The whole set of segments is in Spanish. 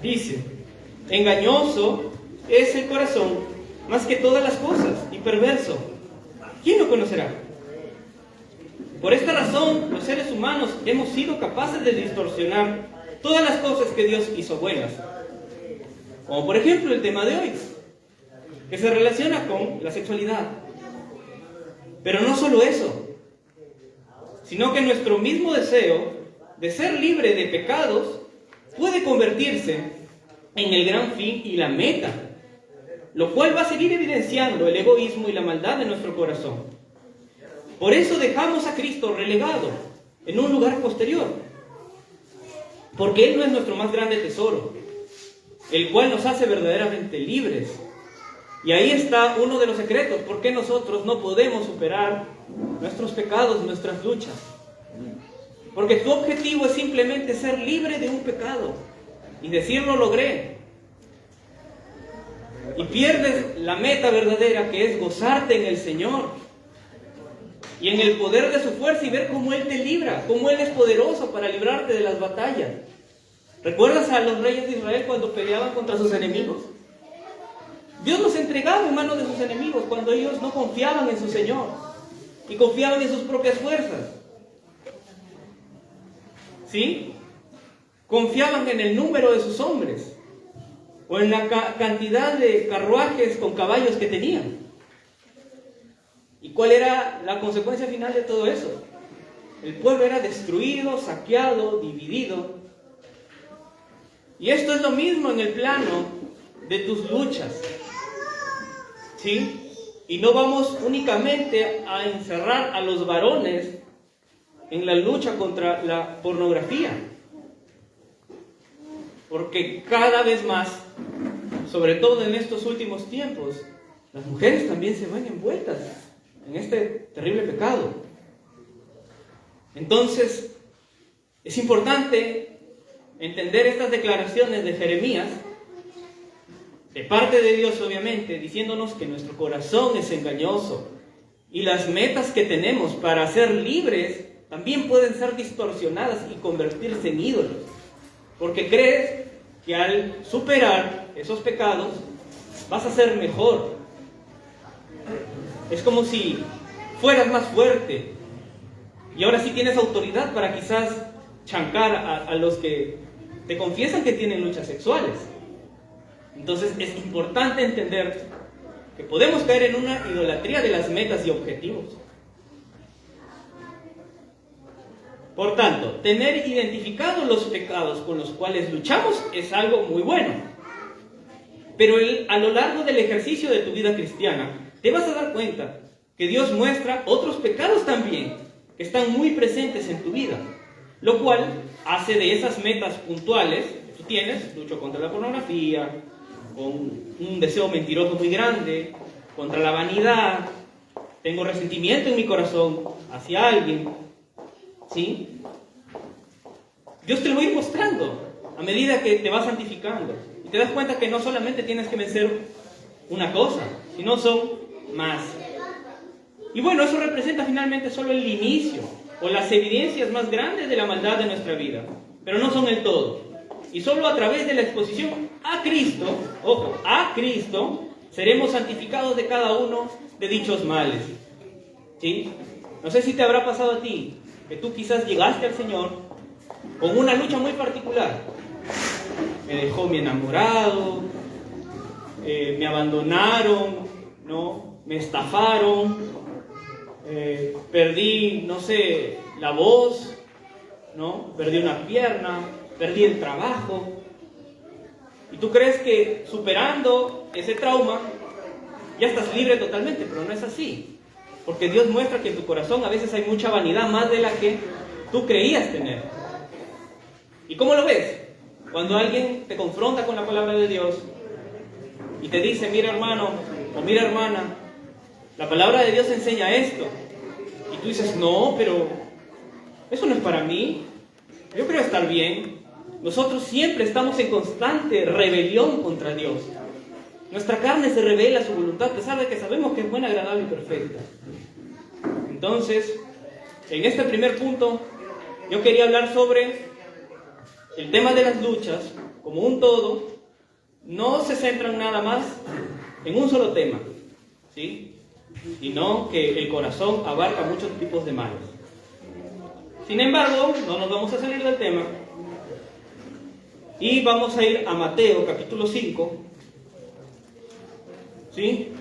Dice: engañoso es el corazón más que todas las cosas y perverso. ¿Quién lo conocerá? Por esta razón, los seres humanos hemos sido capaces de distorsionar todas las cosas que Dios hizo buenas. Como por ejemplo el tema de hoy, que se relaciona con la sexualidad. Pero no solo eso, sino que nuestro mismo deseo de ser libre de pecados puede convertirse en el gran fin y la meta, lo cual va a seguir evidenciando el egoísmo y la maldad de nuestro corazón. Por eso dejamos a Cristo relegado en un lugar posterior, porque Él no es nuestro más grande tesoro, el cual nos hace verdaderamente libres. Y ahí está uno de los secretos, por qué nosotros no podemos superar nuestros pecados, nuestras luchas. Porque tu objetivo es simplemente ser libre de un pecado y decir lo logré. Y pierdes la meta verdadera, que es gozarte en el Señor y en el poder de su fuerza y ver cómo Él te libra, cómo Él es poderoso para librarte de las batallas. ¿Recuerdas a los reyes de Israel cuando peleaban contra sus enemigos? Dios los entregaba en manos de sus enemigos cuando ellos no confiaban en su Señor y confiaban en sus propias fuerzas. ¿Sí? Confiaban en el número de sus hombres o en la cantidad de carruajes con caballos que tenían. ¿Y cuál era la consecuencia final de todo eso? El pueblo era destruido, saqueado, dividido. Y esto es lo mismo en el plano de tus luchas. ¿Sí? Y no vamos únicamente a encerrar a los varones en la lucha contra la pornografía. Porque cada vez más, sobre todo en estos últimos tiempos, las mujeres también se ven envueltas en este terrible pecado. Entonces, es importante entender estas declaraciones de Jeremías, de parte de Dios obviamente, diciéndonos que nuestro corazón es engañoso y las metas que tenemos para ser libres también pueden ser distorsionadas y convertirse en ídolos, porque crees que al superar esos pecados vas a ser mejor. Es como si fueras más fuerte y ahora sí tienes autoridad para quizás chancar a los que te confiesan que tienen luchas sexuales. Entonces es importante entender que podemos caer en una idolatría de las metas y objetivos. Por tanto, tener identificados los pecados con los cuales luchamos es algo muy bueno. Pero a lo largo del ejercicio de tu vida cristiana, te vas a dar cuenta que Dios muestra otros pecados también, que están muy presentes en tu vida, lo cual hace de esas metas puntuales que tú tienes: lucho contra la pornografía, con un deseo mentiroso muy grande, contra la vanidad, tengo resentimiento en mi corazón hacia alguien, ¿sí? Dios te lo va a ir mostrando a medida que te vas santificando y te das cuenta que no solamente tienes que vencer una cosa, sino son más. Y bueno, eso representa finalmente solo el inicio o las evidencias más grandes de la maldad de nuestra vida, pero no son el todo. Y solo a través de la exposición a Cristo, ojo, a Cristo, seremos santificados de cada uno de dichos males. ¿Sí? No sé si te habrá pasado a ti, que tú quizás llegaste al Señor con una lucha muy particular. Me dejó mi enamorado, me abandonaron, ¿no? Me estafaron, perdí, no sé, la voz, ¿no? Perdí una pierna, perdí el trabajo. Y tú crees que superando ese trauma ya estás libre totalmente, pero no es así. Porque Dios muestra que en tu corazón a veces hay mucha vanidad, más de la que tú creías tener. ¿Y cómo lo ves? Cuando alguien te confronta con la palabra de Dios y te dice: mira hermano o mira hermana, la palabra de Dios enseña esto. Y tú dices: no, pero eso no es para mí, yo creo estar bien. Nosotros siempre estamos en constante rebelión contra Dios. Nuestra carne se revela a su voluntad, a pesar de que sabemos que es buena, agradable y perfecta. Entonces, en este primer punto, yo quería hablar sobre el tema de las luchas como un todo, no se centran nada más en un solo tema, ¿sí? Sino que el corazón abarca muchos tipos de males. Sin embargo, no nos vamos a salir del tema y vamos a ir a Mateo capítulo 5, ¿sí?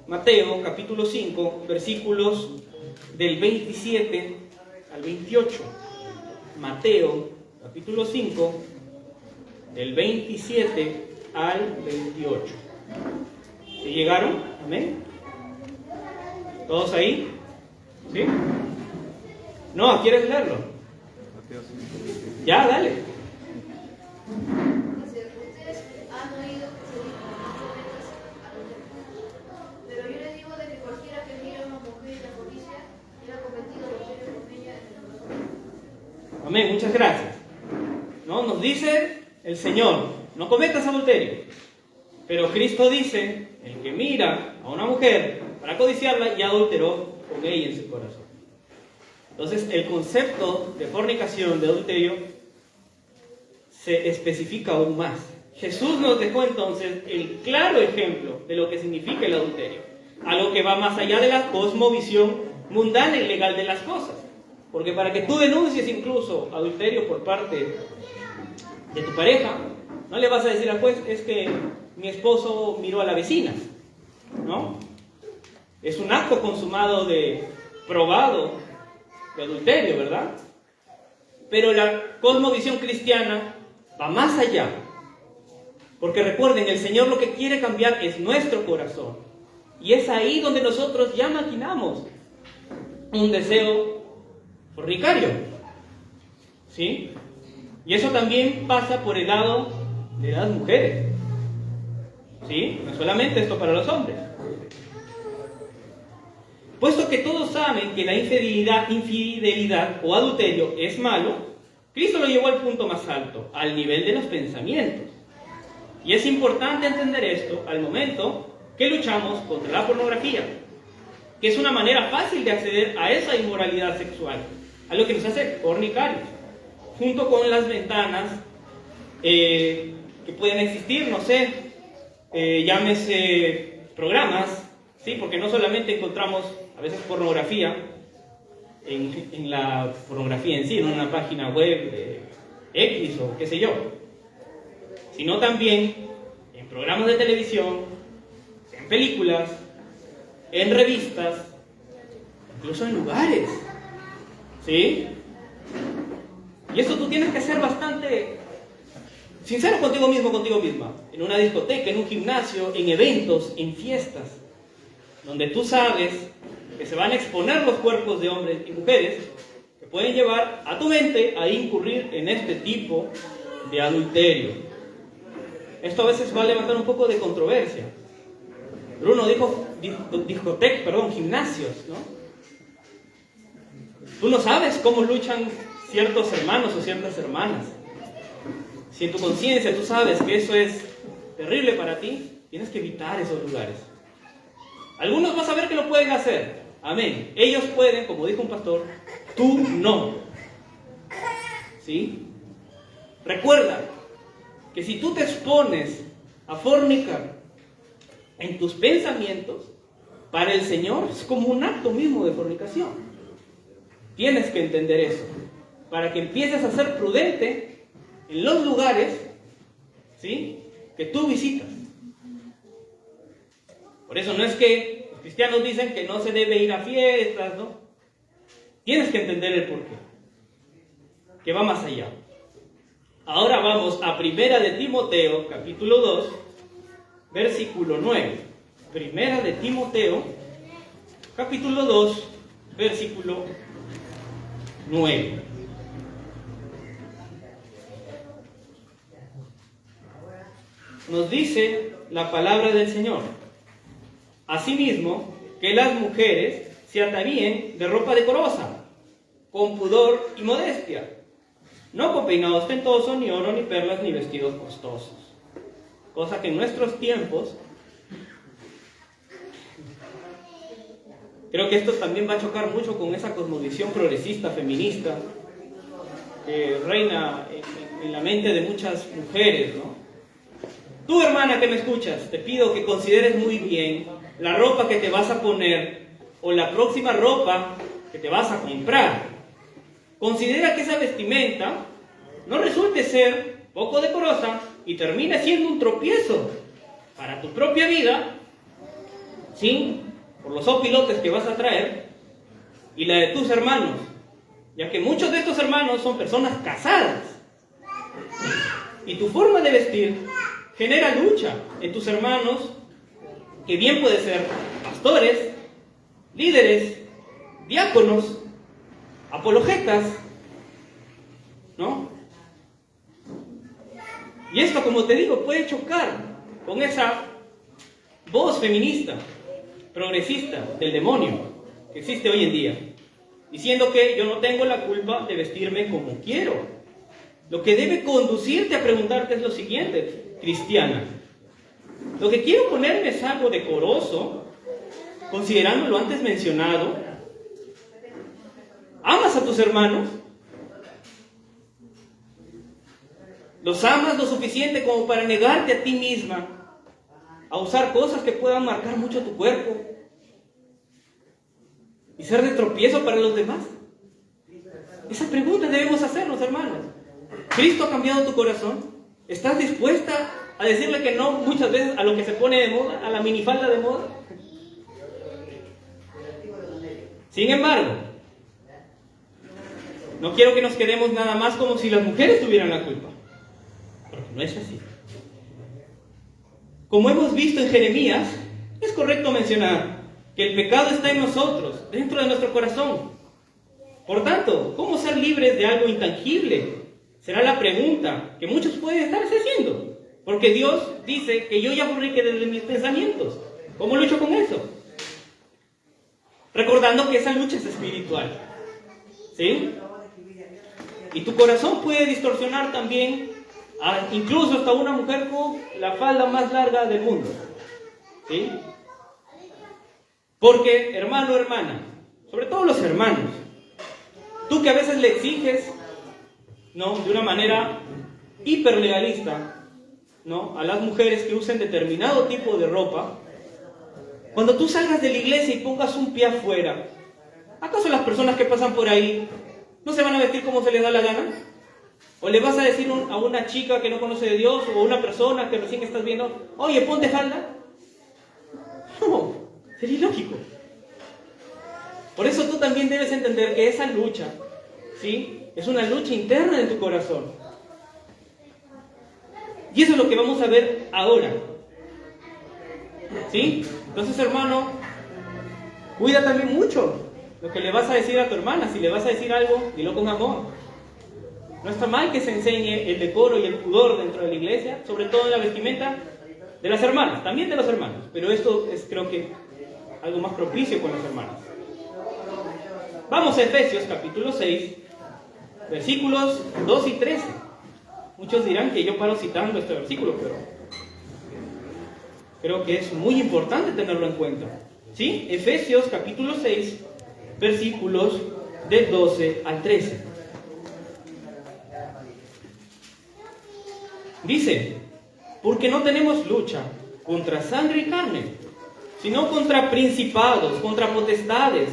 Mateo capítulo 5, versículos del 27 al 28. Mateo capítulo 5, del 27 al 28. ¿Sí llegaron? ¿Amén? ¿Todos ahí? ¿Sí? No, ¿quieres leerlo? Ya, dale. Ustedes han oído que se dijo, no cometas adulterio. Pero yo les digo de que cualquiera que mire a una mujer y la codicia, ya ha cometido adulterio con ella en el corazón. Amén, muchas gracias. ¿No? Nos dice el Señor, no cometas adulterio. Pero Cristo dice, el que mira a una mujer para codiciarla, ya adulteró con ella en su corazón. Entonces, el concepto de fornicación, de adulterio, se especifica aún más. Jesús nos dejó entonces el claro ejemplo de lo que significa el adulterio, algo que va más allá de la cosmovisión mundana y legal de las cosas. Porque para que tú denuncies incluso adulterio por parte de tu pareja, no le vas a decir al juez, es que mi esposo miró a la vecina, ¿no? Es un acto consumado probado de adulterio, ¿verdad? Pero la cosmovisión cristiana va más allá. Porque recuerden, el Señor lo que quiere cambiar es nuestro corazón. Y es ahí donde nosotros ya maquinamos un deseo fornicario. ¿Sí? Y eso también pasa por el lado de las mujeres. ¿Sí? No solamente esto para los hombres. Puesto que todos saben que la infidelidad o adulterio es malo, Cristo lo llevó al punto más alto, al nivel de los pensamientos. Y es importante entender esto al momento que luchamos contra la pornografía, que es una manera fácil de acceder a esa inmoralidad sexual, a lo que nos hace fornicarios, junto con las ventanas que pueden existir, no sé, llámese programas, ¿sí? Porque no solamente encontramos a veces pornografía en la pornografía en sí, no en una página web de X o qué sé yo, sino también en programas de televisión, en películas, en revistas, incluso en lugares, ¿sí? Y eso tú tienes que ser bastante sincero contigo mismo, contigo misma, en una discoteca, en un gimnasio, en eventos, en fiestas, donde tú sabes que se van a exponer los cuerpos de hombres y mujeres que pueden llevar a tu mente a incurrir en este tipo de adulterio. Esto a veces va a levantar un poco de controversia. Bruno dijo gimnasios, ¿no? Tú no sabes cómo luchan ciertos hermanos o ciertas hermanas. Si en tu conciencia tú sabes que eso es terrible para ti, tienes que evitar esos lugares. Algunos vas a ver que lo pueden hacer. Amén. Ellos pueden, como dijo un pastor, tú no. ¿Sí? Recuerda que si tú te expones a fornicar en tus pensamientos, para el Señor es como un acto mismo de fornicación. Tienes que entender eso, para que empieces a ser prudente en los lugares, ¿sí?, que tú visitas. Por eso no es que los cristianos dicen que no se debe ir a fiestas, ¿no? Tienes que entender el porqué, que va más allá. Ahora vamos a Primera de Timoteo, capítulo 2, versículo 9. Primera de Timoteo, capítulo 2, versículo 9. Nos dice la palabra del Señor: asimismo, que las mujeres se atavíen de ropa decorosa, con pudor y modestia, no con peinado ostentoso, ni oro, ni perlas, ni vestidos costosos. Cosa que en nuestros tiempos, creo que esto también va a chocar mucho con esa cosmovisión progresista, feminista, que reina en la mente de muchas mujeres, ¿no? Tú, hermana que me escuchas, te pido que consideres muy bien la ropa que te vas a poner o la próxima ropa que te vas a comprar. Considera que esa vestimenta no resulte ser poco decorosa y termine siendo un tropiezo para tu propia vida, ¿sí? Por los opilotes que vas a traer y la de tus hermanos, ya que muchos de estos hermanos son personas casadas. Y tu forma de vestir genera lucha en tus hermanos, que bien puede ser pastores, líderes, diáconos, apologetas, ¿no? Y esto, como te digo, puede chocar con esa voz feminista, progresista del demonio que existe hoy en día, diciendo que yo no tengo la culpa de vestirme como quiero. Lo que debe conducirte a preguntarte es lo siguiente, cristiana: ¿lo que quiero ponerme es algo decoroso, considerando lo antes mencionado? ¿Amas a tus hermanos? ¿Los amas lo suficiente como para negarte a ti misma a usar cosas que puedan marcar mucho tu cuerpo y ser de tropiezo para los demás? Esa pregunta debemos hacernos, hermanos. ¿Cristo ha cambiado tu corazón? ¿Estás dispuesta a decirle que no muchas veces a lo que se pone de moda, a la minifalda de moda? Sin embargo, no quiero que nos quedemos nada más como si las mujeres tuvieran la culpa, porque no es así. Como hemos visto en Jeremías, es correcto mencionar que el pecado está en nosotros, dentro de nuestro corazón. Por tanto, ¿cómo ser libres de algo intangible? Será la pregunta que muchos pueden estarse haciendo. Porque Dios dice que yo ya borré que desde mis pensamientos. ¿Cómo lucho con eso? Recordando que esa lucha es espiritual. ¿Sí? Y tu corazón puede distorsionar también incluso hasta una mujer con la falda más larga del mundo. ¿Sí? Porque, hermano o hermana, sobre todo los hermanos, tú que a veces le exiges, ¿no?, de una manera hiperlegalista, ¿no?, a las mujeres que usen determinado tipo de ropa, cuando tú salgas de la iglesia y pongas un pie afuera, ¿acaso las personas que pasan por ahí no se van a vestir como se les da la gana? ¿O le vas a decir a una chica que no conoce de Dios o a una persona que recién estás viendo, oye, ponte falda? No, sería ilógico. Por eso tú también debes entender que esa lucha, ¿sí?, es una lucha interna en tu corazón. Y eso es lo que vamos a ver ahora. ¿Sí? Entonces, hermano, cuida también mucho lo que le vas a decir a tu hermana. Si le vas a decir algo, dilo con amor. No está mal que se enseñe el decoro y el pudor dentro de la iglesia, sobre todo en la vestimenta de las hermanas, también de los hermanos. Pero esto es, creo que, algo más propicio con las hermanas. Vamos a Efesios capítulo 6, versículos 2 y 13. Muchos dirán que yo paro citando este versículo, pero creo que es muy importante tenerlo en cuenta. ¿Sí? Efesios capítulo 6, versículos del 12 al 13. Dice: porque no tenemos lucha contra sangre y carne, sino contra principados, contra potestades,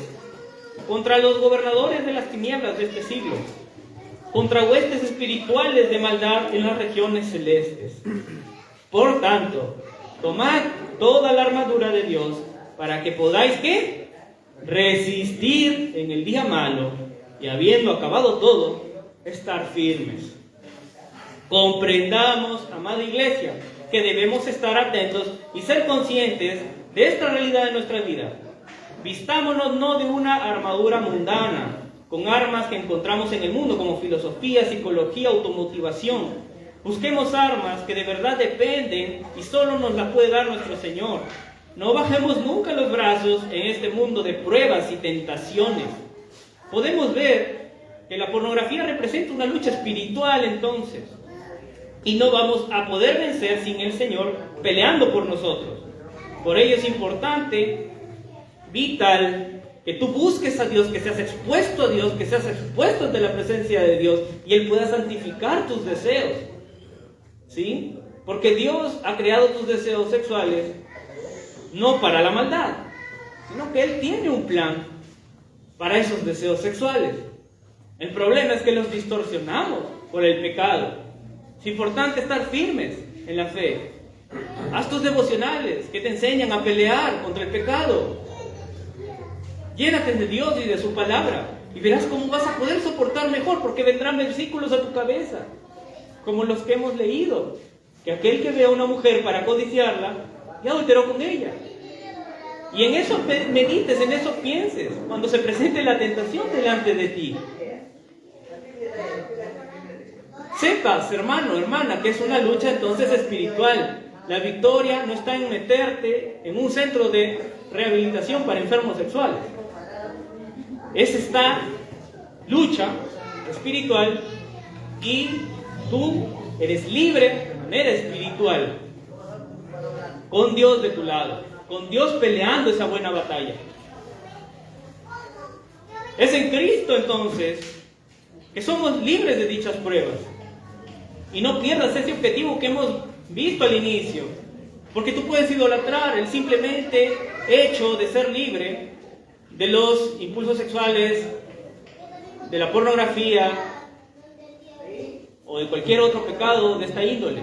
contra los gobernadores de las tinieblas de este siglo, contra huestes espirituales de maldad en las regiones celestes. Por tanto, tomad toda la armadura de Dios para que podáis, ¿qué?, resistir en el día malo, y habiendo acabado todo, estar firmes. Comprendamos, amada iglesia, que debemos estar atentos y ser conscientes de esta realidad de nuestra vida. Vistámonos no de una armadura mundana, con armas que encontramos en el mundo como filosofía, psicología, automotivación. Busquemos armas que de verdad dependen y solo nos las puede dar nuestro Señor. No bajemos nunca los brazos en este mundo de pruebas y tentaciones. Podemos ver que la pornografía representa una lucha espiritual entonces, y no vamos a poder vencer sin el Señor peleando por nosotros. Por ello es importante, vital, Que tú busques a Dios, que seas expuesto a Dios, que seas expuesto ante la presencia de Dios y Él pueda santificar tus deseos. ¿Sí? Porque Dios ha creado tus deseos sexuales no para la maldad, sino que Él tiene un plan para esos deseos sexuales. El problema es que los distorsionamos por el pecado. Es importante estar firmes en la fe. Haz tus devocionales que te enseñan a pelear contra el pecado. Llénate de Dios y de su palabra y verás cómo vas a poder soportar mejor, porque vendrán versículos a tu cabeza, como los que hemos leído, que aquel que ve a una mujer para codiciarla, ya adulteró con ella. Y en eso medites, en eso pienses, cuando se presente la tentación delante de ti. Sepas, hermano, hermana, que es una lucha entonces espiritual. La victoria no está en meterte en un centro de rehabilitación para enfermos sexuales. Es esta lucha espiritual y tú eres libre de manera espiritual, con Dios de tu lado, con Dios peleando esa buena batalla. Es en Cristo entonces que somos libres de dichas pruebas. Y no pierdas ese objetivo que hemos visto al inicio, porque tú puedes idolatrar el simplemente hecho de ser libre de los impulsos sexuales, de la pornografía o de cualquier otro pecado de esta índole.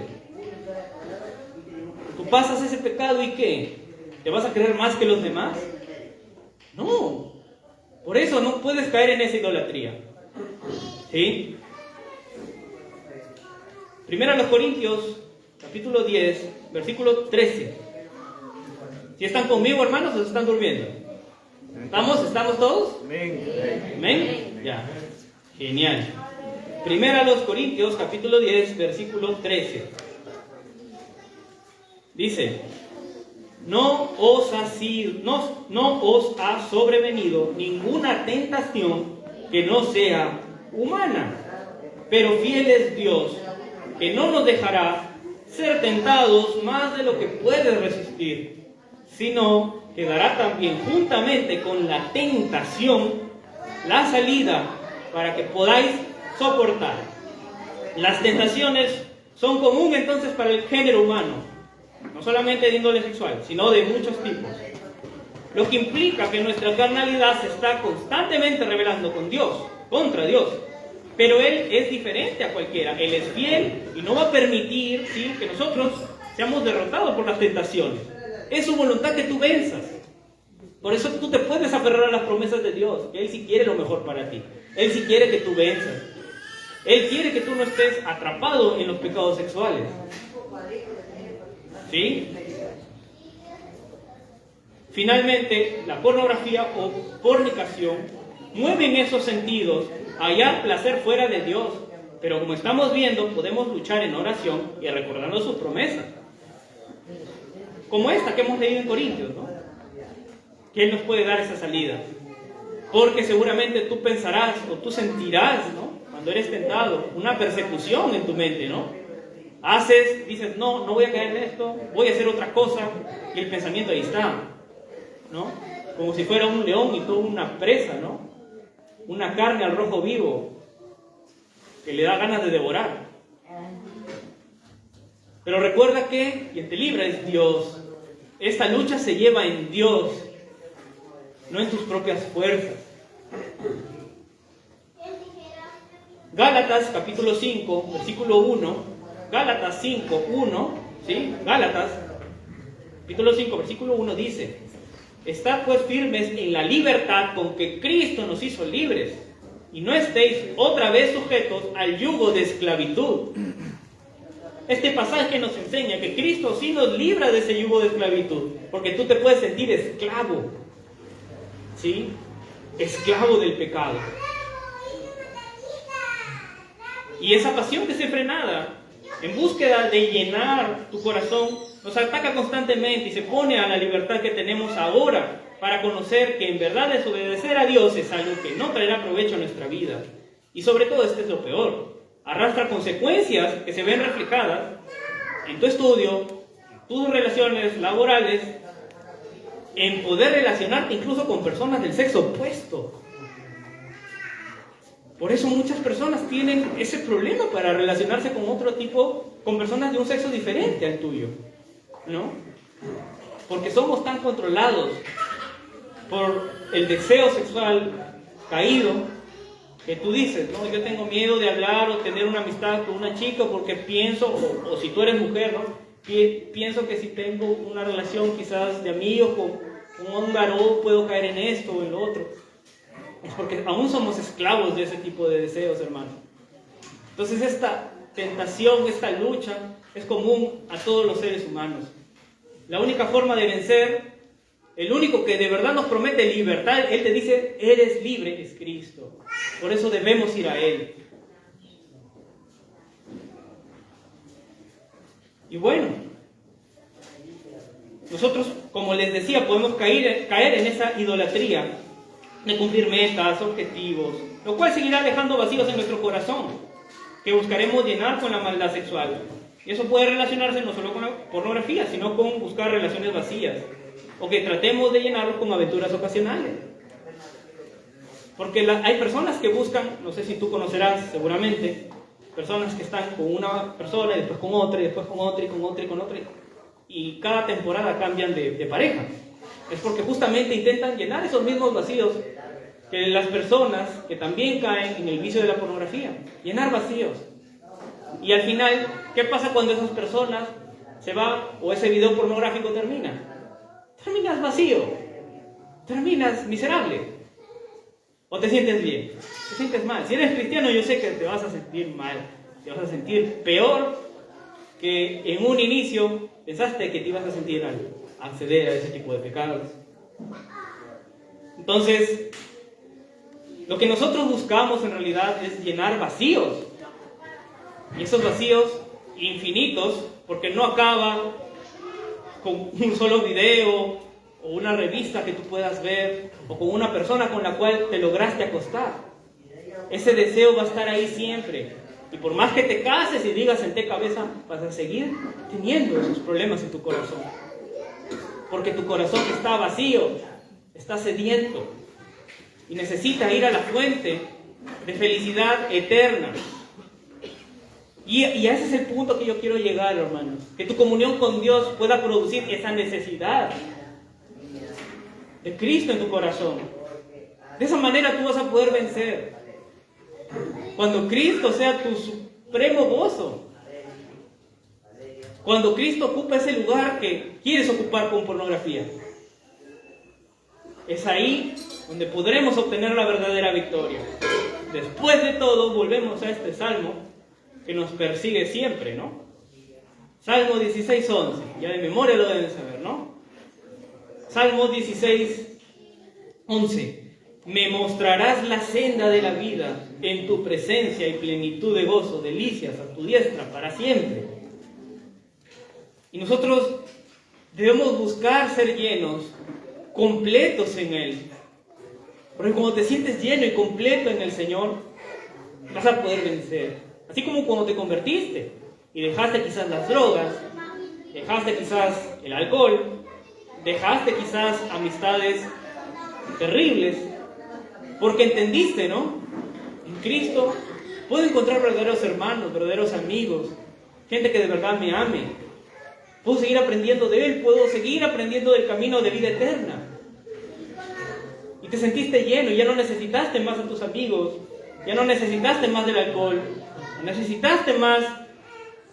Tú pasas ese pecado y ¿qué? ¿Te vas a creer más que los demás? No. Por eso no puedes caer en esa idolatría. ¿Sí? Primero a los Corintios, capítulo 10, versículo 13. ¿Si están conmigo, hermanos, o se están durmiendo? ¿Estamos todos? ¿Amén? Ya. Genial. Primero a los Corintios, capítulo 10, versículo 13. Dice: no os ha sobrevenido ninguna tentación que no sea humana, pero fiel es Dios, que no nos dejará ser tentados más de lo que puedes resistir, sino que dará también juntamente con la tentación la salida para que podáis soportar. Las tentaciones son comunes entonces para el género humano, no solamente de índole sexual, sino de muchos tipos. Lo que implica que nuestra carnalidad se está constantemente rebelando contra Dios. Pero Él es diferente a cualquiera. Él es fiel y no va a permitir, ¿sí?, que nosotros seamos derrotados por las tentaciones. Es su voluntad que tú venzas. Por eso tú te puedes aferrar a las promesas de Dios. Él sí quiere lo mejor para ti. Él sí quiere que tú venzas. Él quiere que tú no estés atrapado en los pecados sexuales. ¿Sí? Finalmente, la pornografía o fornicación mueven esos sentidos a hallar placer fuera de Dios. Pero como estamos viendo, podemos luchar en oración y recordando sus promesas. Como esta que hemos leído en Corintios, ¿no? Que Él nos puede dar esa salida. Porque seguramente tú pensarás o tú sentirás, ¿no?, cuando eres tentado, una persecución en tu mente, ¿no? Dices, no voy a caer en esto, voy a hacer otra cosa, y el pensamiento ahí está, ¿no? Como si fuera un león y tú una presa, ¿no? Una carne al rojo vivo que le da ganas de devorar. Pero recuerda que quien te libra es Dios. Esta lucha se lleva en Dios, no en tus propias fuerzas. Gálatas capítulo 5, versículo 1. Gálatas 5, 1. ¿Sí? Gálatas capítulo 5, versículo 1 dice: estad pues firmes en la libertad con que Cristo nos hizo libres, y no estéis otra vez sujetos al yugo de esclavitud. Este pasaje nos enseña que Cristo sí nos libra de ese yugo de esclavitud, porque tú te puedes sentir esclavo, ¿sí? Esclavo del pecado. Y esa pasión desenfrenada, en búsqueda de llenar tu corazón, nos ataca constantemente y se pone a la libertad que tenemos ahora para conocer que en verdad desobedecer a Dios es algo que no traerá provecho a nuestra vida. Y sobre todo, este es lo peor: arrastra consecuencias que se ven reflejadas en tu estudio, en tus relaciones laborales en poder relacionarte incluso con personas del sexo opuesto. Por eso muchas personas tienen ese problema para relacionarse con otro tipo, con personas de un sexo diferente al tuyo, ¿no? Porque somos tan controlados por el deseo sexual caído, que tú dices, no, yo tengo miedo de hablar o tener una amistad con una chica porque pienso, o si tú eres mujer, ¿no? Pienso que si tengo una relación quizás de amigo con un varón puedo caer en esto o en lo otro. Es porque aún somos esclavos de ese tipo de deseos, hermano. Entonces esta tentación, esta lucha es común a todos los seres humanos. La única forma de vencer, el único que de verdad nos promete libertad, Él te dice, eres libre, es Cristo. Por eso debemos ir a Él. Y bueno, nosotros, como les decía, podemos caer en esa idolatría de cumplir metas, objetivos, lo cual seguirá dejando vacíos en nuestro corazón, que buscaremos llenar con la maldad sexual. Y eso puede relacionarse no solo con la pornografía, sino con buscar relaciones vacías, o que tratemos de llenarlo con aventuras ocasionales. Porque hay personas que buscan, no sé si tú conocerás seguramente, personas que están con una persona y después con otra, y después con otra, y con otra, y con otra, y cada temporada cambian de pareja. Es porque justamente intentan llenar esos mismos vacíos que las personas que también caen en el vicio de la pornografía, llenar vacíos. Y al final, ¿qué pasa cuando esas personas se van o ese video pornográfico termina? Terminas vacío, terminas miserable. ¿O te sientes bien? Te sientes mal. Si eres cristiano, yo sé que te vas a sentir mal, te vas a sentir peor que en un inicio pensaste que te ibas a sentir al acceder a ese tipo de pecados. Entonces, lo que nosotros buscamos en realidad es llenar vacíos. Y esos vacíos infinitos, porque no acaba con un solo video o una revista que tú puedas ver o con una persona con la cual te lograste acostar. Ese deseo va a estar ahí siempre. Y por más que te cases y digas senté cabeza, vas a seguir teniendo esos problemas en tu corazón. Porque tu corazón está vacío, está sediento y necesita ir a la fuente de felicidad eterna. Y ese es el punto que yo quiero llegar, hermanos. Que tu comunión con Dios pueda producir esa necesidad de Cristo en tu corazón. De esa manera tú vas a poder vencer. Cuando Cristo sea tu supremo gozo. Cuando Cristo ocupa ese lugar que quieres ocupar con pornografía. Es ahí donde podremos obtener la verdadera victoria. Después de todo, volvemos a este salmo que nos persigue siempre, ¿no? Salmo 16:11. Ya de memoria lo deben saber, ¿no? Salmo 16:11. Me mostrarás la senda de la vida, en tu presencia y plenitud de gozo, delicias a tu diestra para siempre. Y nosotros debemos buscar ser llenos, completos en Él. Porque cuando te sientes lleno y completo en el Señor, vas a poder vencer. Así como cuando te convertiste y dejaste quizás las drogas, dejaste quizás el alcohol, dejaste quizás amistades terribles, porque entendiste, ¿no? En Cristo puedo encontrar verdaderos hermanos, verdaderos amigos, gente que de verdad me ame. Puedo seguir aprendiendo de Él, puedo seguir aprendiendo del camino de vida eterna. Y te sentiste lleno y ya no necesitaste más a tus amigos, ya no necesitaste más del alcohol, no necesitaste más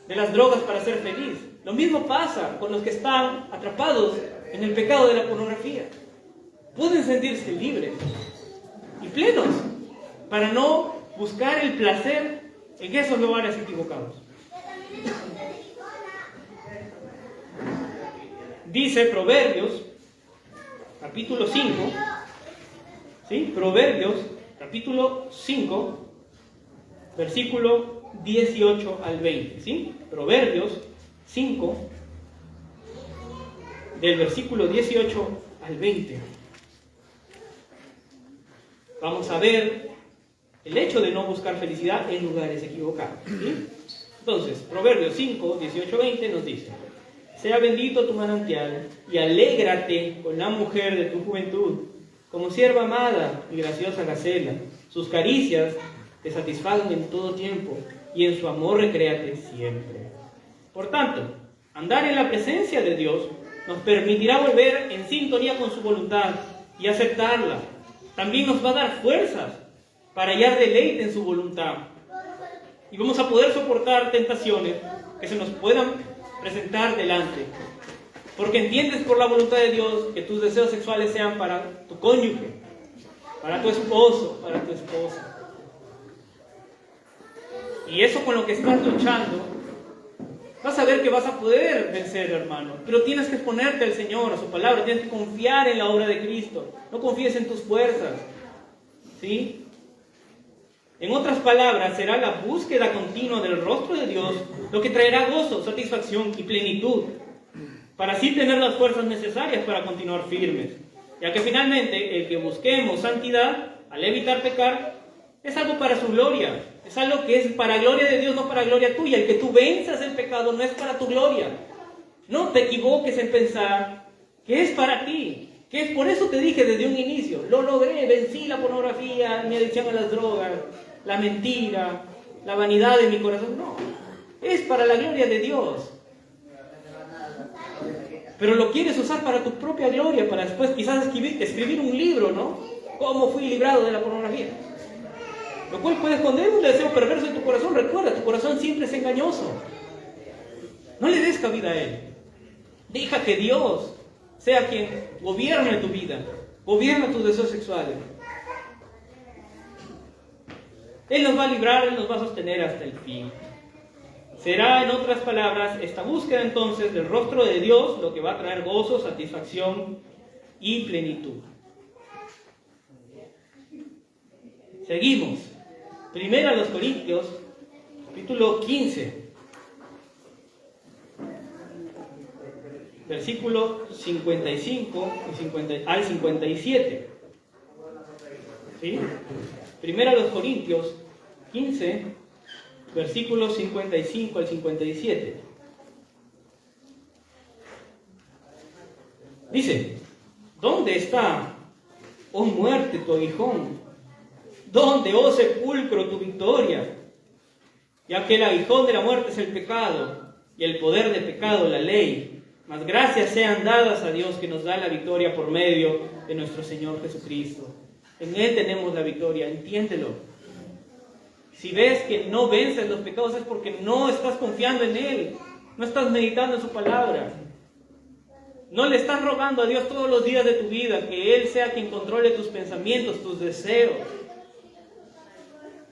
de las drogas para ser feliz. Lo mismo pasa con los que están atrapados en el pecado de la pornografía. Pueden sentirse libres y plenos para no buscar el placer en esos lugares equivocados. Dice Proverbios, capítulo 5, ¿sí? Proverbios, capítulo 5, versículo 18 al 20, ¿sí? Proverbios 5, del versículo 18 al 20. Vamos a ver el hecho de no buscar felicidad en lugares equivocados, ¿sí? Entonces, Proverbios 5, 18, 20 nos dice: Sea bendito tu manantial, y alégrate con la mujer de tu juventud, como sierva amada y graciosa Gacela. Sus caricias te satisfagan en todo tiempo, y en su amor recréate siempre. Por tanto, andar en la presencia de Dios nos permitirá volver en sintonía con su voluntad y aceptarla. También nos va a dar fuerzas para hallar deleite en su voluntad. Y vamos a poder soportar tentaciones que se nos puedan presentar delante. Porque entiendes por la voluntad de Dios que tus deseos sexuales sean para tu cónyuge, para tu esposo, para tu esposa. Y eso con lo que estás luchando, vas a ver que vas a poder vencer, hermano. Pero tienes que exponerte al Señor, a su palabra. Tienes que confiar en la obra de Cristo. No confíes en tus fuerzas. ¿Sí? En otras palabras, será la búsqueda continua del rostro de Dios lo que traerá gozo, satisfacción y plenitud, para así tener las fuerzas necesarias para continuar firmes. Ya que finalmente el que busquemos santidad, al evitar pecar, es algo para su gloria. Es algo que es para gloria de Dios, no para gloria tuya. El que tú venzas el pecado no es para tu gloria. No te equivoques en pensar que es para ti. Que es por eso te dije desde un inicio. Lo logré, vencí la pornografía, mi adicción a las drogas, la mentira, la vanidad de mi corazón. No, es para la gloria de Dios. Pero lo quieres usar para tu propia gloria, para después quizás escribir un libro, ¿no? ¿Cómo fui librado de la pornografía? Lo cual puede esconder un deseo perverso en tu corazón. Recuerda, tu corazón siempre es engañoso. No le des cabida a él. Deja que Dios sea quien gobierne tu vida, gobierna tus deseos sexuales. Él nos va a librar, Él nos va a sostener hasta el fin. Será, en otras palabras, esta búsqueda entonces del rostro de Dios lo que va a traer gozo, satisfacción y plenitud. Seguimos. Primera a los Corintios, capítulo 15, versículo 55 al 57. ¿Sí? Primera a los Corintios 15, versículos 55 al 57. Dice: ¿dónde está, oh muerte, tu aguijón? ¿Dónde, oh sepulcro, tu victoria? Ya que el aguijón de la muerte es el pecado, y el poder del pecado la ley. Mas gracias sean dadas a Dios que nos da la victoria por medio de nuestro Señor Jesucristo. En Él tenemos la victoria, entiéndelo. Si ves que no vences los pecados es porque no estás confiando en Él, no estás meditando en su palabra. No le estás rogando a Dios todos los días de tu vida que Él sea quien controle tus pensamientos, tus deseos.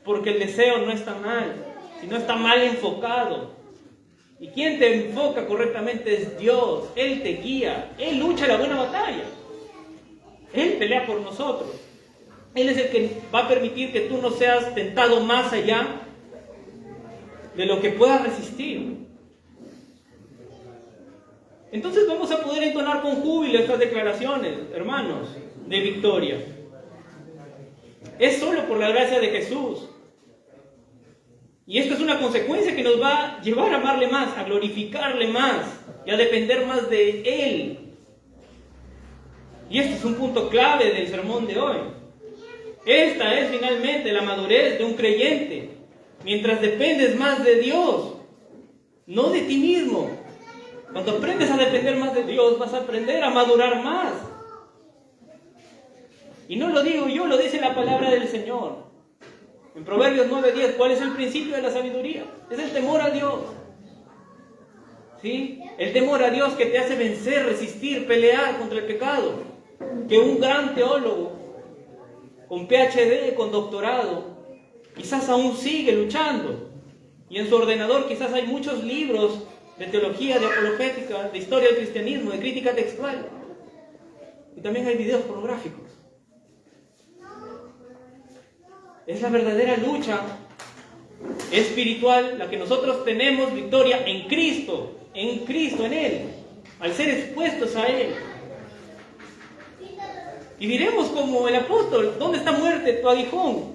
Porque el deseo no está mal, sino está mal enfocado. Y quien te enfoca correctamente es Dios. Él te guía, Él lucha la buena batalla. Él pelea por nosotros. Él es el que va a permitir que tú no seas tentado más allá de lo que puedas resistir. Entonces vamos a poder entonar con júbilo estas declaraciones, hermanos, de victoria. Es solo por la gracia de Jesús. Y esto es una consecuencia que nos va a llevar a amarle más, a glorificarle más y a depender más de Él. Y este es un punto clave del sermón de hoy. Esta es finalmente la madurez de un creyente. Mientras dependes más de Dios, no de ti mismo. Cuando aprendes a depender más de Dios, vas a aprender a madurar más. Y no lo digo yo, lo dice la palabra del Señor. En Proverbios 9:10, ¿cuál es el principio de la sabiduría? Es el temor a Dios. ¿Sí? El temor a Dios que te hace vencer, resistir, pelear contra el pecado. Que un gran teólogo, con PhD, con doctorado, quizás aún sigue luchando. Y en su ordenador quizás hay muchos libros de teología, de apologética, de historia del cristianismo, de crítica textual. Y también hay videos pornográficos. Es la verdadera lucha espiritual la que nosotros tenemos victoria en Cristo, en Él, al ser expuestos a Él. Y diremos como el apóstol: ¿dónde está muerte tu aguijón?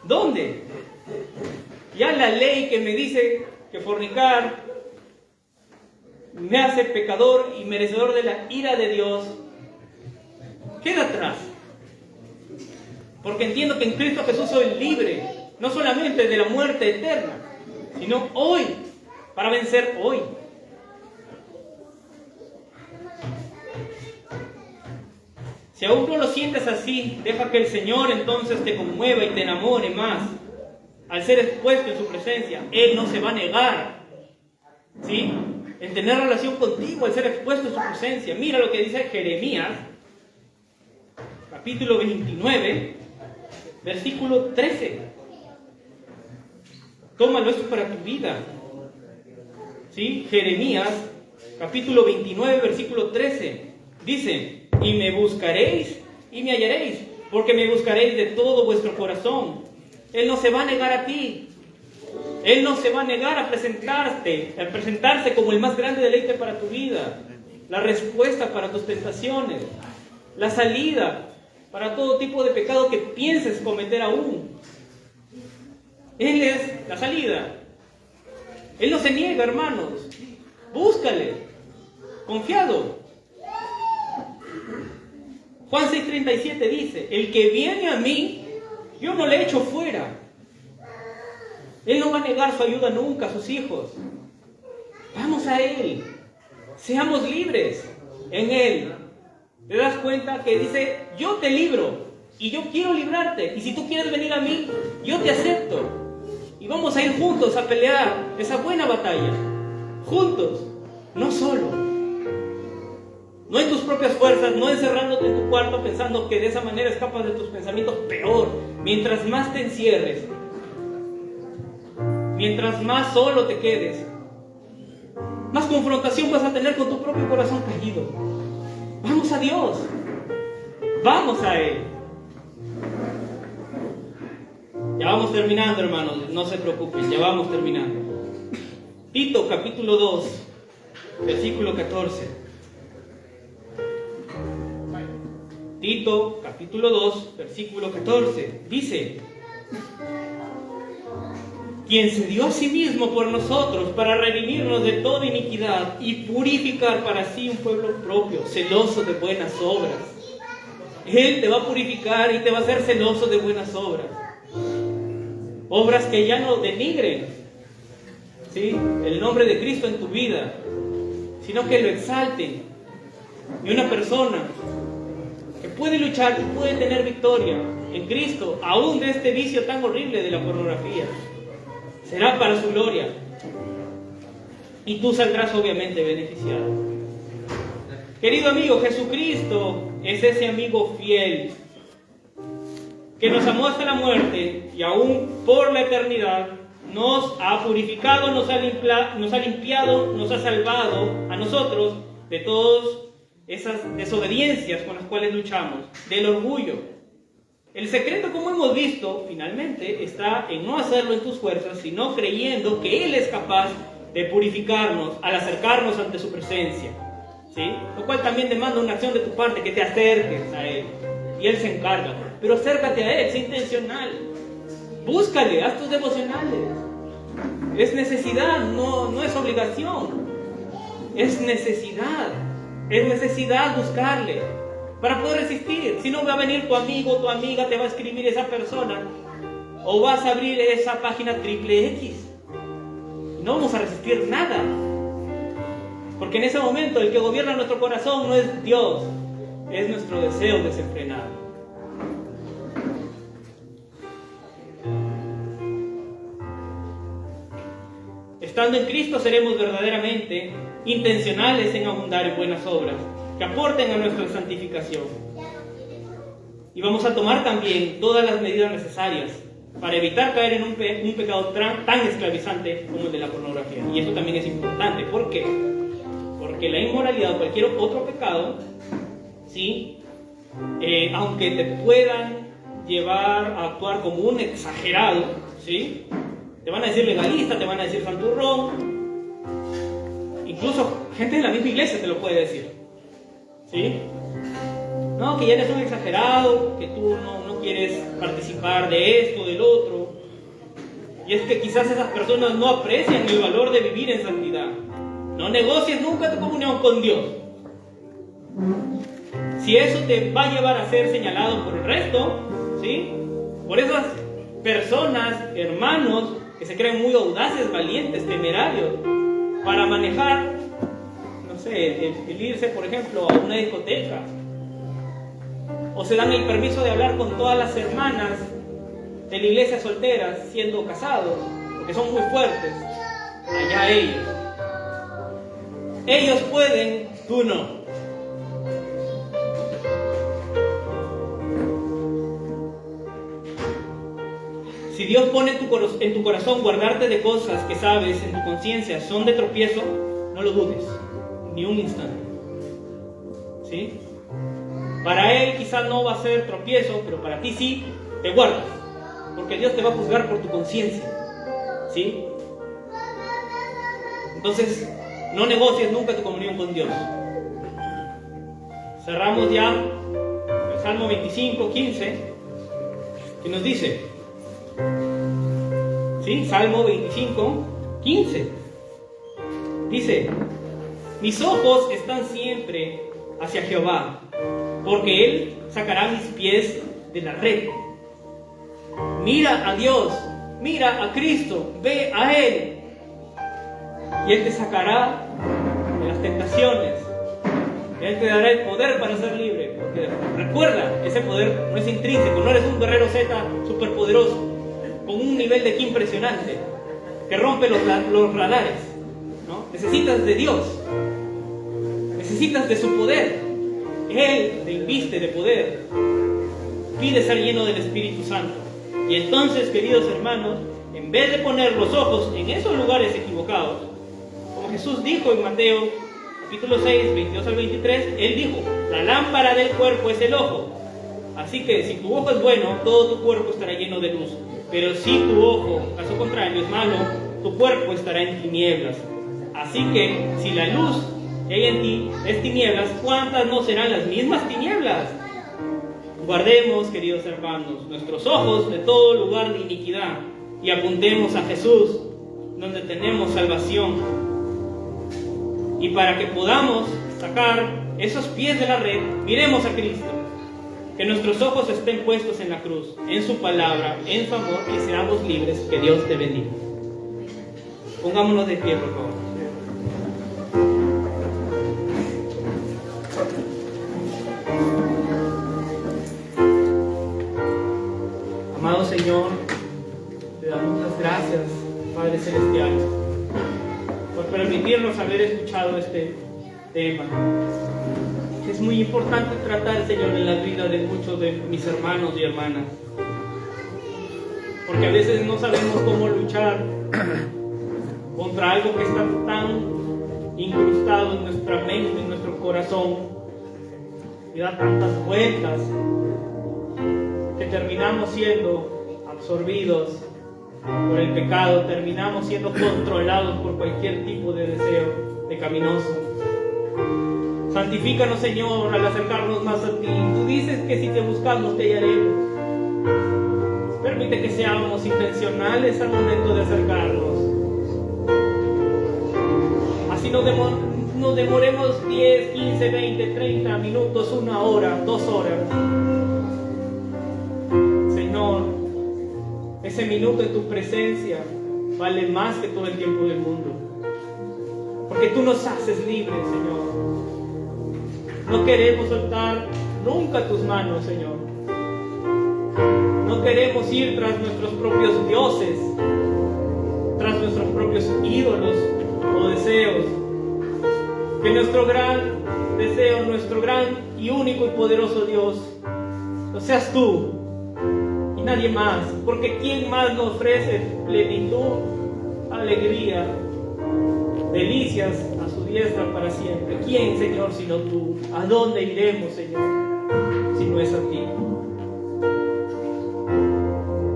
¿Dónde? Ya la ley que me dice que fornicar me hace pecador y merecedor de la ira de Dios, queda atrás. Porque entiendo que en Cristo Jesús soy libre, no solamente de la muerte eterna, sino hoy, para vencer hoy. Si aún no lo sientes así, deja que el Señor entonces te conmueva y te enamore más. Al ser expuesto en su presencia, Él no se va a negar, ¿sí?, en tener relación contigo al ser expuesto en su presencia. Mira lo que dice Jeremías, capítulo 29, versículo 13. Tómalo esto para tu vida. ¿Sí? Jeremías, capítulo 29, versículo 13. Dice: y me buscaréis y me hallaréis, porque me buscaréis de todo vuestro corazón. Él no se va a negar a ti. Él no se va a negar a presentarse como el más grande deleite para tu vida, la respuesta para tus tentaciones, la salida para todo tipo de pecado que pienses cometer aún. Él es la salida. Él no se niega, hermanos. Búscale, confiado. Juan 6:37 dice: el que viene a mí, yo no le echo fuera. Él no va a negar su ayuda nunca a sus hijos. Vamos a Él. Seamos libres en Él. ¿Te das cuenta que dice: yo te libro y yo quiero librarte? Y si tú quieres venir a mí, yo te acepto. Y vamos a ir juntos a pelear esa buena batalla. Juntos, no solo. No en tus propias fuerzas, no encerrándote en tu cuarto pensando que de esa manera escapas de tus pensamientos. Peor, mientras más te encierres, mientras más solo te quedes, más confrontación vas a tener con tu propio corazón caído. Vamos a Dios. Vamos a Él. Ya vamos terminando, hermanos. No se preocupen, ya vamos terminando. Tito, capítulo 2, versículo 14. Tito, capítulo 2, versículo 14. Dice: quien se dio a sí mismo por nosotros para redimirnos de toda iniquidad y purificar para sí un pueblo propio, celoso de buenas obras. Él te va a purificar y te va a hacer celoso de buenas obras. Obras que ya no denigren, ¿sí?, el nombre de Cristo en tu vida, sino que lo exalten. Y una persona que puede luchar, que puede tener victoria en Cristo, aún de este vicio tan horrible de la pornografía, será para su gloria. Y tú saldrás obviamente beneficiado. Querido amigo, Jesucristo es ese amigo fiel que nos amó hasta la muerte y aún por la eternidad nos ha purificado, nos ha limpiado, nos ha salvado a nosotros de todas esas desobediencias con las cuales luchamos, del orgullo. El secreto, como hemos visto, finalmente está en no hacerlo en tus fuerzas, sino creyendo que Él es capaz de purificarnos al acercarnos ante su presencia, ¿sí? Lo cual también demanda una acción de tu parte, que te acerques a Él, y Él se encarga. Pero acércate a Él, sé intencional. Búscale, haz tus devocionales. Es necesidad, no es obligación. Es necesidad. Es necesidad buscarle para poder resistir. Si no, va a venir tu amigo, tu amiga, te va a escribir esa persona, o vas a abrir esa página XXX. No vamos a resistir nada, porque en ese momento el que gobierna nuestro corazón no es Dios, es nuestro deseo desenfrenado. Estando en Cristo seremos verdaderamente intencionales en abundar en buenas obras que aporten a nuestra santificación. Y vamos a tomar también todas las medidas necesarias para evitar caer en un pecado tan esclavizante como el de la pornografía. Y eso también es importante. ¿Por qué? Porque la inmoralidad o cualquier otro pecado, ¿sí?, aunque te puedan llevar a actuar como un exagerado, ¿sí?, te van a decir legalista, te van a decir santurrón, incluso gente de la misma iglesia te lo puede decir, ¿sí? No, que ya eres un exagerado, que tú no quieres participar de esto, del otro. Y es que quizás esas personas no aprecian el valor de vivir en santidad. No negocies nunca tu comunión con Dios. Si eso te va a llevar a ser señalado por el resto, ¿sí? Por esas personas, hermanos, que se creen muy audaces, valientes, temerarios, para manejar, no sé, el irse, por ejemplo, a una discoteca, o se dan el permiso de hablar con todas las hermanas de la iglesia solteras siendo casados, porque son muy fuertes. Allá ellos. Ellos pueden, tú no. Si Dios pone en tu corazón guardarte de cosas que sabes en tu conciencia son de tropiezo, no lo dudes, ni un instante. ¿Sí? Para Él quizás no va a ser tropiezo, pero para ti sí, te guardas, porque Dios te va a juzgar por tu conciencia. ¿Sí? Entonces, no negocies nunca tu comunión con Dios. Cerramos ya el Salmo 25, 15, que nos dice, ¿sí? Salmo 25, 15. Dice, mis ojos están siempre hacia Jehová, porque Él sacará mis pies de la red. Mira a Dios, mira a Cristo, ve a Él. Y Él te sacará de las tentaciones. Él te dará el poder para ser libre. Porque recuerda, ese poder no es intrínseco. No eres un guerrero Z superpoderoso, con un nivel de ki impresionante, que rompe los radares, ¿no? Necesitas de Dios. Necesitas de su poder. Él te inviste de poder. Pide ser lleno del Espíritu Santo. Y entonces, queridos hermanos, en vez de poner los ojos en esos lugares equivocados, como Jesús dijo en Mateo capítulo 6, 22 al 23, Él dijo, la lámpara del cuerpo es el ojo. Así que si tu ojo es bueno, todo tu cuerpo estará lleno de luz. Pero si tu ojo, caso contrario, es malo, tu cuerpo estará en tinieblas. Así que si la luz que hay en ti es tinieblas, ¿cuántas no serán las mismas tinieblas? Guardemos, queridos hermanos, nuestros ojos de todo lugar de iniquidad y apuntemos a Jesús, donde tenemos salvación. Y para que podamos sacar esos pies de la red, miremos a Cristo. Que nuestros ojos estén puestos en la cruz, en su palabra, en su amor, y seamos libres. Que Dios te bendiga. Pongámonos de pie, por favor. Amado Señor, te damos las gracias, Padre Celestial, por permitirnos haber escuchado este tema. Es muy importante tratar, Señor, en la vida de muchos de mis hermanos y hermanas, porque a veces no sabemos cómo luchar contra algo que está tan incrustado en nuestra mente, en nuestro corazón, y da tantas vueltas que terminamos siendo absorbidos por el pecado, terminamos siendo controlados por cualquier tipo de deseo pecaminoso. Santifícanos, Señor, al acercarnos más a ti. Tú dices que si te buscamos te hallaremos. Permite que seamos intencionales al momento de acercarnos. Así nos demoremos 10, 15, 20, 30 minutos, 1 hora, 2 horas. Señor, ese minuto en tu presencia vale más que todo el tiempo del mundo. Porque tú nos haces libres, Señor. No queremos soltar nunca tus manos, Señor. No queremos ir tras nuestros propios dioses, tras nuestros propios ídolos o deseos. Que nuestro gran deseo, nuestro gran y único y poderoso Dios, lo seas tú y nadie más. Porque ¿quién más nos ofrece plenitud, alegría, delicias a su diestra para siempre? ¿Quién, Señor, sino tú? ¿A dónde iremos, Señor, si no es a ti?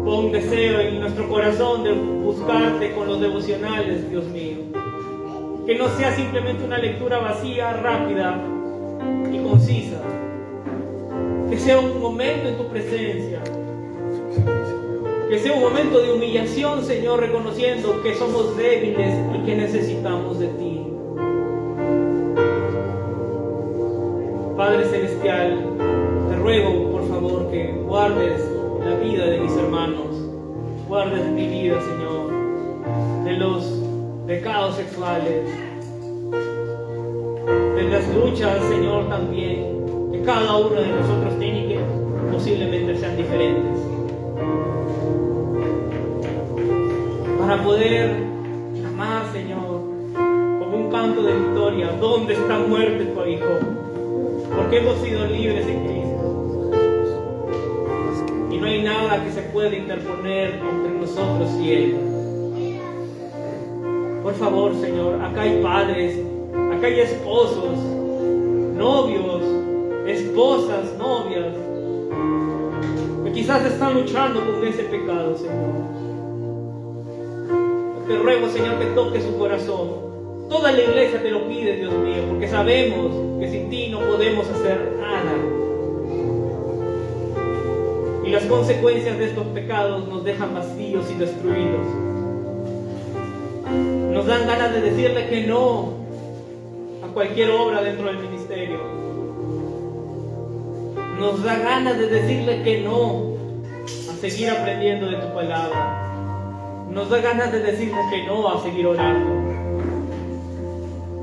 Pon deseo en nuestro corazón de buscarte con los devocionales, Dios mío. Que no sea simplemente una lectura vacía, rápida y concisa. Que sea un momento en tu presencia. Que sea un momento de humillación, Señor, reconociendo que somos débiles y que necesitamos de ti. Padre Celestial, te ruego por favor que guardes la vida de mis hermanos, guardes mi vida, Señor, de los pecados sexuales, de las luchas, Señor, también, que cada uno de nosotros tiene, que posiblemente sean diferentes, para poder clamar, Señor, como un canto de victoria: ¿dónde está muerte tu hijo? Porque hemos sido libres en Cristo, y no hay nada que se pueda interponer entre nosotros y Él. Por favor, Señor, acá hay padres, acá hay esposos, novios, esposas, novias, que quizás están luchando con ese pecado, Señor. Te ruego, Señor, que toque su corazón. Toda la iglesia te lo pide, Dios mío, porque sabemos que sin ti no podemos hacer nada. Y las consecuencias de estos pecados nos dejan vacíos y destruidos. Nos dan ganas de decirle que no a cualquier obra dentro del ministerio. Nos da ganas de decirle que no a seguir aprendiendo de tu palabra. Nos da ganas de decirle que no a seguir orando.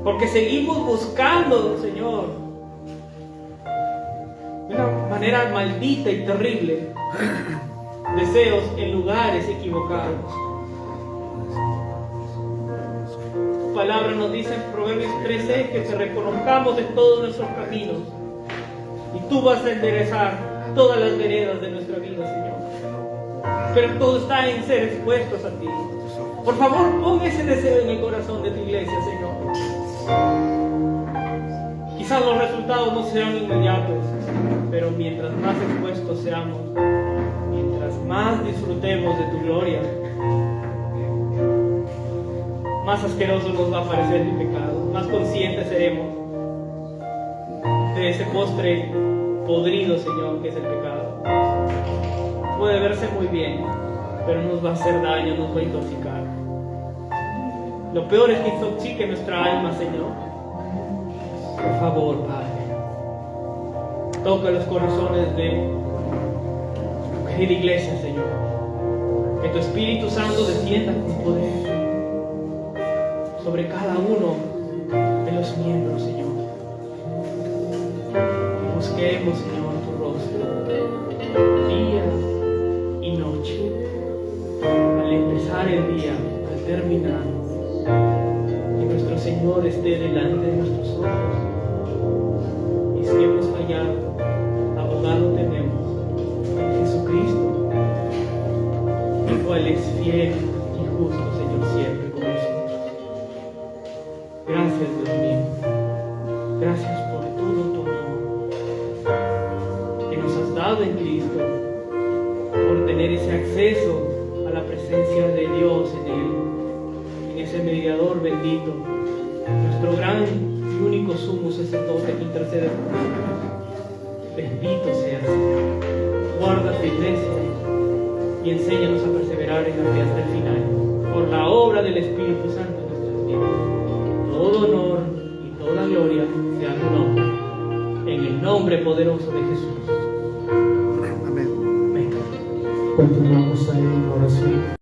Porque seguimos buscando, Señor, de una manera maldita y terrible, deseos en lugares equivocados. Tu palabra nos dice en Proverbios 13 que te reconozcamos en todos nuestros caminos, y tú vas a enderezar todas las veredas de nuestra vida, Señor. Pero todo está en ser expuestos a ti. Por favor, pon ese deseo en el corazón de tu iglesia, Señor. Quizás los resultados no serán inmediatos, pero mientras más expuestos seamos, mientras más disfrutemos de tu gloria, más asqueroso nos va a parecer el pecado, más conscientes seremos de ese postre podrido, Señor, que es el pecado. Puede verse muy bien, pero nos va a hacer daño, nos va a intoxicar. Lo peor es que intoxique nuestra alma, Señor. Por favor, Padre, toca los corazones de tu querida iglesia, Señor. Que tu Espíritu Santo descienda con poder sobre cada uno de los miembros, Señor. Y busquemos, Señor, tu rostro día y noche, al empezar el día, al terminar. Que nuestro Señor esté delante de nuestros ojos. Y si hemos fallado, abogado tenemos en Jesucristo, el cual es fiel y justo, Señor, siempre con nosotros. Gracias, Dios mío. Gracias por todo tu amor que nos has dado en Cristo, por tener ese acceso a la presencia de Dios en Él, en ese mediador bendito, nuestro gran y único sumo sacerdote que intercede por nosotros. Bendito sea, Señor. Guarda tu iglesia y enséñanos a perseverar en la fe hasta el final, por la obra del Espíritu Santo en nuestras vidas. Todo honor y toda gloria sea tu nombre, en el nombre poderoso de Jesús. Amén. Continuamos ahí en oración.